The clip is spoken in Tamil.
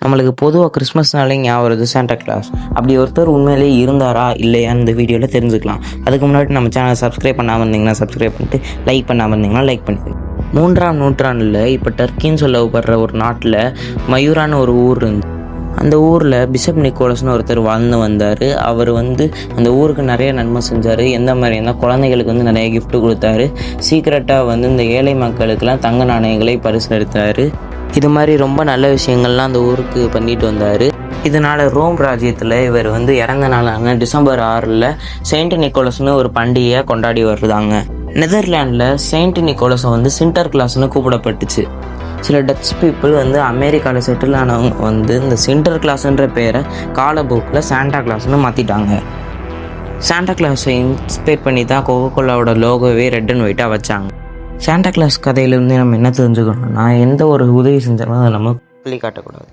நம்மளுக்கு பொதுவாக கிறிஸ்மஸ்னாலே ஞாபகம் வருது சாண்டா கிளாஸ். அப்படி ஒருத்தர் உண்மையிலேயே இருந்தாரா இல்லையா இந்த வீடியோவில் தெரிஞ்சுக்கலாம். அதுக்கு முன்னாடி நம்ம சேனலை சப்ஸ்கிரைப் பண்ணாமல் இருந்தீங்கன்னா சப்ஸ்கிரைப் பண்ணிட்டு, லைக் பண்ணாமல் இருந்தீங்கன்னா லைக் பண்ணிக்கோங்க. 3ஆம் நூற்றாண்டில் இப்போ டர்க்கின்னு சொல்லப்படுற ஒரு நாட்டில் மயூரான்னு ஒரு ஊர் இருந்துச்சு. அந்த ஊரில் பிஷப் நிக்கோலஸ்னு ஒருத்தர் வாழ்ந்து வந்தார். அவர் அந்த ஊருக்கு நிறைய நன்மை செஞ்சார். எந்த மாதிரினா குழந்தைகளுக்கு நிறைய கிஃப்ட் கொடுத்தாரு. சீக்கிரட்டாக இந்த ஏழை மக்களுக்கெல்லாம் தங்க நாணயங்களை பரிசளித்தார். இது மாதிரி ரொம்ப நல்ல விஷயங்கள்லாம் அந்த ஊருக்கு பண்ணிட்டு வந்தார். இதனால் ரோம் ராஜ்யத்தில் இவர் இறந்த நாளான டிசம்பர் 6 செயின்ட் நிக்கோலஸ்னு ஒரு பண்டிகையாக கொண்டாடி வருதாங்க. நெதர்லாண்டில் செயின்ட் நிக்கோலஸை சின்டர் கிளாஸ்னு கூப்பிடப்பட்டுச்சு. சில டச் பீப்புள் அமெரிக்காவில் செட்டில் ஆனவங்க இந்த சென்டர் கிளாஸ்ன்ற பேரை காலப்போக்கில் சாண்டா கிளாஸ்னு மாற்றிட்டாங்க. சாண்டா கிளாஸை இன்ஸ்பைர் பண்ணி தான் கோகோகோலாவோட லோகோவே ரெட் அண்ட் ஒயிட்டாக வச்சாங்க. சாண்டா கிளாஸ் கதையிலேருந்து நம்ம என்ன தெரிஞ்சுக்கணும்னா, எந்த ஒரு உதவி செஞ்சாலும் அதை நம்ம சொல்லி காட்டக்கூடாது.